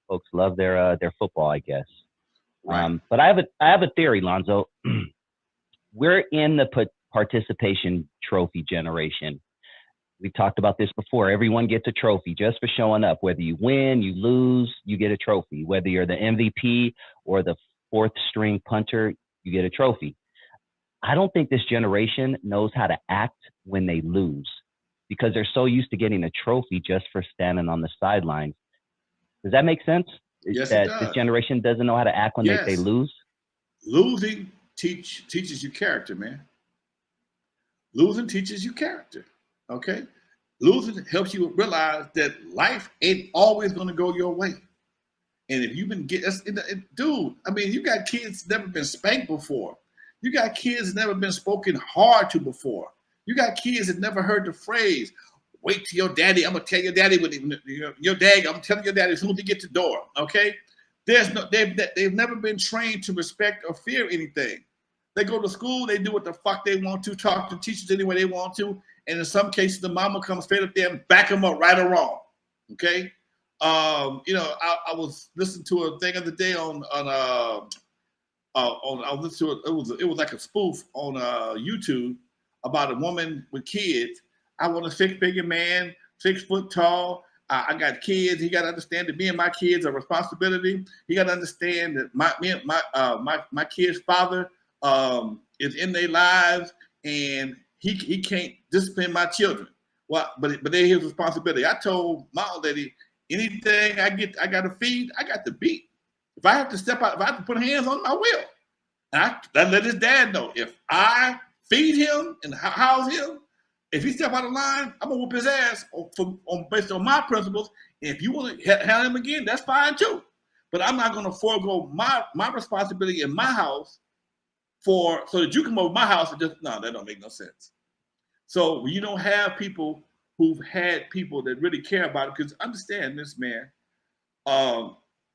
Folks love their football, I guess. Right. But I have a theory, Lonzo. We're in the participation trophy generation. We talked about this before. Everyone gets a trophy just for showing up. Whether you win, you lose, you get a trophy. Whether you're the MVP or the fourth string punter, you get a trophy. I don't think this generation knows how to act when they lose because they're so used to getting a trophy just for standing on the sidelines. Does that make sense? Yes, it That this does. generation doesn't know how to act when they Yes. lose? Losing teaches you character, man. Losing teaches you character. Okay? Losing helps you realize that life ain't always going to go your way. And if you've been dude, I mean, you got kids never been spanked before. You got kids never been spoken hard to before. You got kids that never heard the phrase, wait till your daddy, I'm gonna tell your daddy when your dad, I'm telling your daddy as soon as he gets to the door. Okay? They've never been trained to respect or fear anything. They go to school, they do what the fuck they want to, talk to teachers any way they want to, and in some cases the mama comes straight up there and back them up right or wrong. Okay? I was listening to a thing of the day on I was listening to it was like a spoof on YouTube about a woman with kids. I want a 6-figure man, 6 foot tall. I got kids. He got to understand that me and my kids are responsibility. He got to understand that my kid's father is in their lives, and he can't discipline my children. Well, but they're his responsibility. I told my old lady, anything I got to feed, I got to beat. If I have to step out, if I have to put hands on him, I will. And I let his dad know if I feed him and house him, if he step out of line, I'm gonna whoop his ass based on my principles. And if you want to handle him again, that's fine too. But I'm not gonna forego my responsibility in my house so that you come over my house and just that don't make no sense. So when you don't have people who've had people that really care about it, because understand this, man,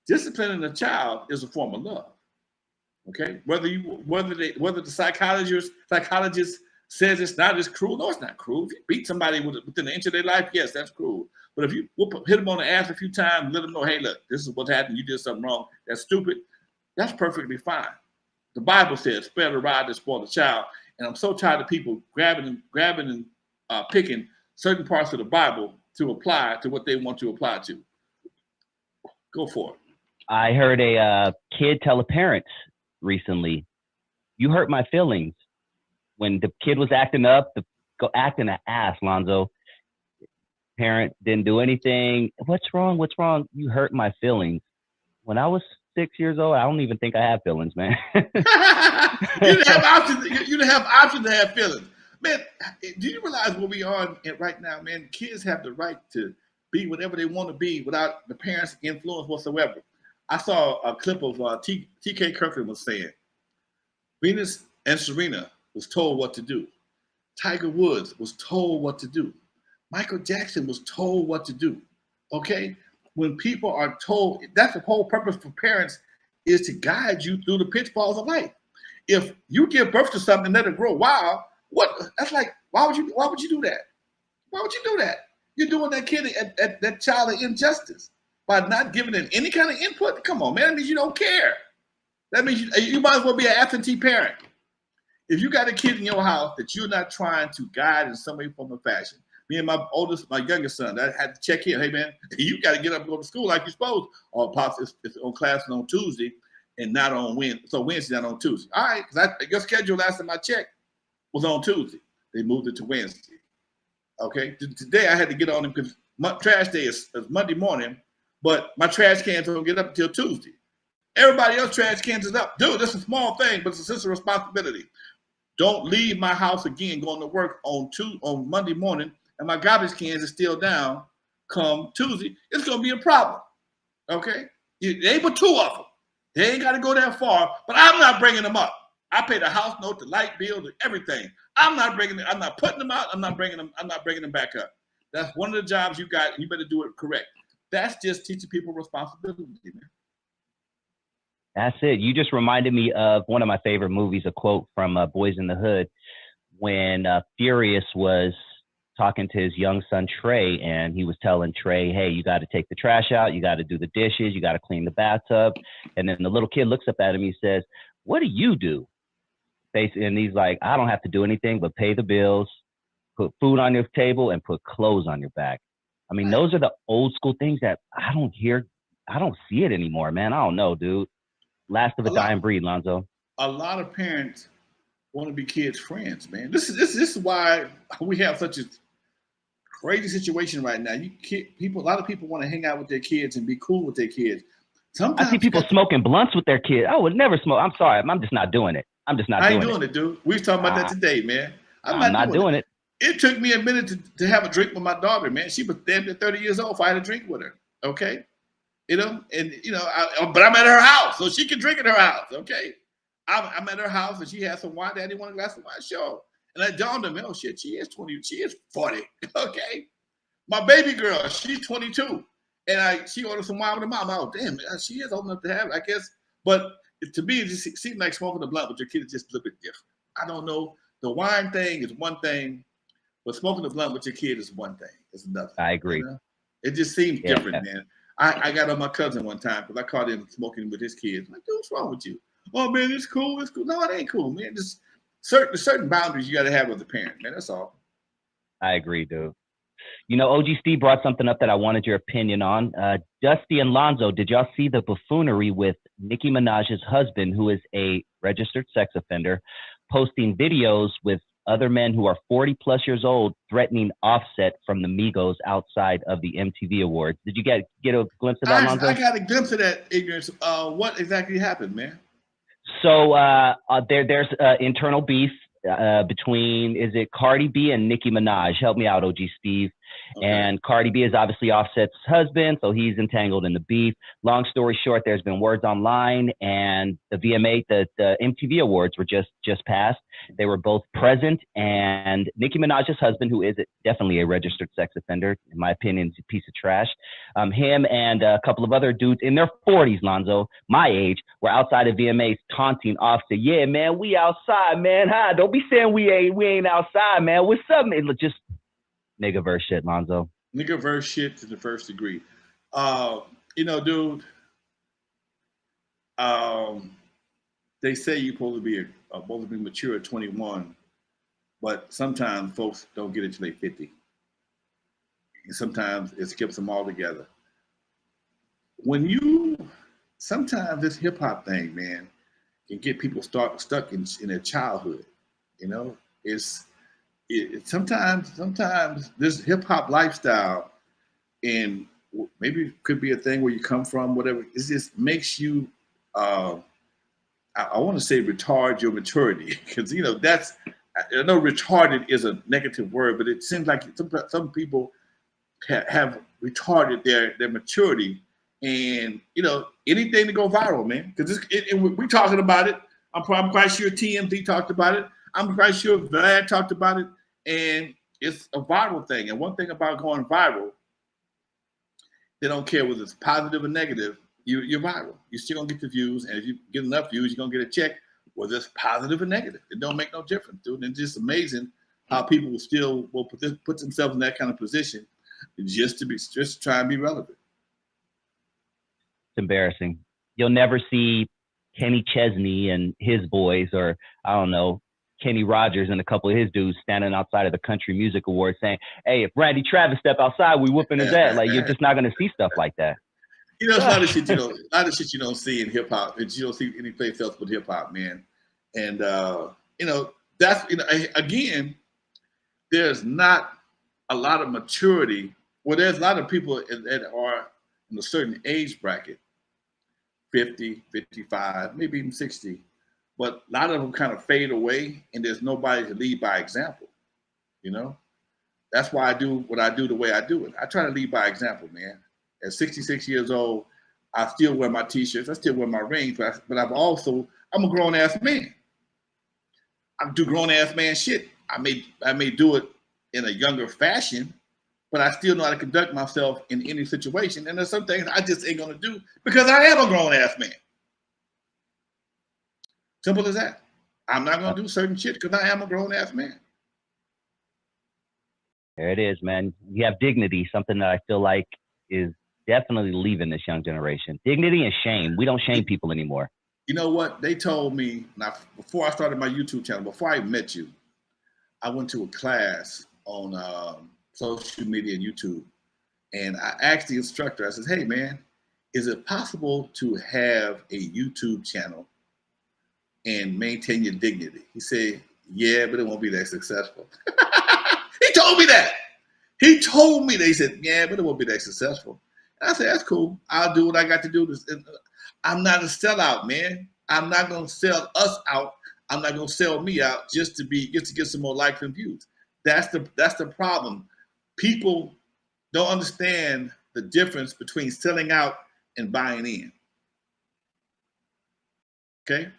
disciplining a child is a form of love. Okay, whether the psychologist says it's not as cruel, no, it's not cruel. If you beat somebody within an inch of their life, yes, that's cruel. But if you hit them on the ass a few times, let them know, hey, look, this is what's happened. You did something wrong. That's stupid. That's perfectly fine. The Bible says, "Spare the rod to spoil the child." And I'm so tired of people grabbing and picking certain parts of the Bible to apply to what they want to apply to. Go for it. I heard a kid tell a parent recently, "You hurt my feelings." When the kid was acting up, acting an ass, Lonzo. Parent didn't do anything. What's wrong? What's wrong? You hurt my feelings. When I was 6 years old, I don't even think I have feelings, man. You didn't have options. You didn't have options to have feelings, man. Do you realize where we are right now, man? Kids have the right to be whatever they want to be without the parents' influence whatsoever. I saw a clip of T.K. Kirkland was saying, Venus and Serena was told what to do. Tiger Woods was told what to do. Michael Jackson was told what to do. Okay? When people are told, that's the whole purpose for parents, is to guide you through the pitfalls of life. If you give birth to something and let it grow wild, that's like, why would you do that? Why would you do that? You're doing that kid that child an injustice by not giving it any kind of input. Come on, man. That means you don't care. That means you might as well be an absentee parent. If you got a kid in your house that you're not trying to guide in some way, form, or fashion. Me and my youngest son, I had to check in. Hey, man, you got to get up and go to school like you're supposed. Or pops, it's on class on Tuesday and not on Wednesday. So Wednesday, not on Tuesday. All right, because your schedule last time I checked was on Tuesday. They moved it to Wednesday. Okay, today I had to get on him because my trash day is Monday morning, but my trash cans don't get up until Tuesday. Everybody else trash cans is up. Dude, that's a small thing, but it's a sense of responsibility. Don't leave my house again going to work on Monday morning and my garbage cans are still down come Tuesday. It's going to be a problem. Okay? They ain't but 2 of them. They ain't got to go that far, but I'm not bringing them up. I pay the house note, the light bill, everything. I'm not putting them out. I'm not bringing them back up. That's one of the jobs you got, and you better do it correct. That's just teaching people responsibility, man. That's it. You just reminded me of one of my favorite movies, a quote from Boys in the Hood, when Furious was talking to his young son Trey, and he was telling Trey, "Hey, you got to take the trash out, you got to do the dishes, you got to clean the bathtub." And then the little kid looks up at him. He says, "What do you do?" Basically, and he's like, "I don't have to do anything but pay the bills, put food on your table, and put clothes on your back." I mean, those are the old school things that I don't hear. I don't see it anymore, man. I don't know, dude. Last of a dying breed, Lonzo. A lot of parents want to be kids' friends, man. This is why we have such a crazy situation right now. A lot of people want to hang out with their kids and be cool with their kids. Sometimes I see people smoking blunts with their kids. I would never smoke. I'm sorry. I'm just not doing it. I'm just not I doing ain't doing it, dude. We was talking about that today, man. I'm not doing it. It took me a minute to have a drink with my daughter, man. She was damn near 30 years old if I had a drink with her. Okay. You know, and you know, but I'm at her house, so she can drink at her house. Okay. I'm at her house and she has some wine. Daddy want a glass of wine? Sure. And I dawned on me, oh shit, she is 20, she is 40. Okay. My baby girl, she's 22. And she ordered some wine with her mom. Oh, damn, she is old enough to have it, I guess. But to me, it just seems like smoking a blunt with your kid is just a little bit different. I don't know. The wine thing is one thing, but smoking a blunt with your kid is one thing. It's another. I agree. You know? It just seems different, man. I got on my cousin one time because I caught him smoking with his kids. I'm like, dude, what's wrong with you? Oh, man, it's cool. It's cool. No, it ain't cool, man. Just certain boundaries you got to have with the parent, man. That's all. I agree, dude. You know, OG Steve brought something up that I wanted your opinion on. Dusty and Lonzo, did y'all see the buffoonery with Nicki Minaj's husband, who is a registered sex offender, posting videos with other men who are 40 plus years old threatening Offset from the Migos outside of the MTV Awards? Did you get a glimpse of that, Lonzo? I got a glimpse of that, Ignorance. What exactly happened, man? So there's internal beef between, is it Cardi B and Nicki Minaj? Help me out, OG Steve. Okay. And Cardi B is obviously Offset's husband, so he's entangled in the beef. Long story short, there's been words online, and the VMA, the MTV Awards were just passed. They were both present, and Nicki Minaj's husband, who is definitely a registered sex offender, in my opinion, is a piece of trash. Him and a couple of other dudes in their 40s, Lonzo, my age, were outside of VMAs taunting Offset. Yeah, man, we outside, man. Hi, don't be saying we ain't outside, man. What's up, man? Just nigga verse shit, Lonzo. Nigga verse shit to the first degree. You know, dude, they say you're supposed to be mature at 21, but sometimes folks don't get it till they're 50. And sometimes it skips them all together. Sometimes this hip hop thing, man, can get people stuck in their childhood. You know, sometimes this hip hop lifestyle, and maybe it could be a thing where you come from, whatever. It just makes you, I want to say, retard your maturity, because you know I know retarded is a negative word, but it seems like some people have retarded their maturity, and you know anything to go viral, man. Because we're talking about it. I'm quite sure TMZ talked about it. I'm quite sure Vlad talked about it, and it's a viral thing. And one thing about going viral, they don't care whether it's positive or negative. You're viral. You're still gonna get the views, and if you get enough views, you're gonna get a check, whether it's positive or negative. It don't make no difference, dude. And it's just amazing how people will put themselves in that kind of position just to try and be relevant. It's embarrassing. You'll never see Kenny Chesney and his boys, or I don't know, Kenny Rogers and a couple of his dudes standing outside of the Country Music Awards saying, "Hey, if Randy Travis step outside, we whooping his ass." Like, you're just not going to see stuff like that. You know, it's a lot of shit you don't see in hip hop, and you don't see any place else but hip hop, man. And you know, that's again, there's not a lot of maturity. Well, there's a lot of people that are in a certain age bracket, 50, 55, maybe even 60. But a lot of them kind of fade away, and there's nobody to lead by example. You know, that's why I do what I do the way I do it. I try to lead by example, man. At 66 years old, I still wear my t-shirts. I still wear my rings, but I'm a grown ass man. I do grown ass man shit. I may do it in a younger fashion, but I still know how to conduct myself in any situation. And there's some things I just ain't gonna do because I am a grown ass man. Simple as that. I'm not gonna do certain shit because I am a grown ass man. There it is, man. We have dignity, something that I feel like is definitely leaving this young generation. Dignity and shame. We don't shame people anymore. You know what? They told me, now, before I started my YouTube channel, before I met you, I went to a class on social media and YouTube. And I asked the instructor, I said, hey, man, is it possible to have a YouTube channel and maintain your dignity? He said, yeah, but it won't be that successful. He told me that. He told me that. He said, yeah, but it won't be that successful. And I said, that's cool. I'll do what I got to do. I'm not a sellout, man. I'm not going to sell us out. I'm not going to sell me out just to get some more likes and views. That's the problem. People don't understand the difference between selling out and buying in. Okay,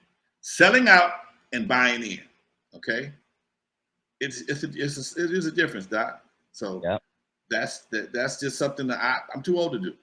selling out and buying in. Okay, it is a difference, Doc. So Yep. that's just something that I'm too old to do.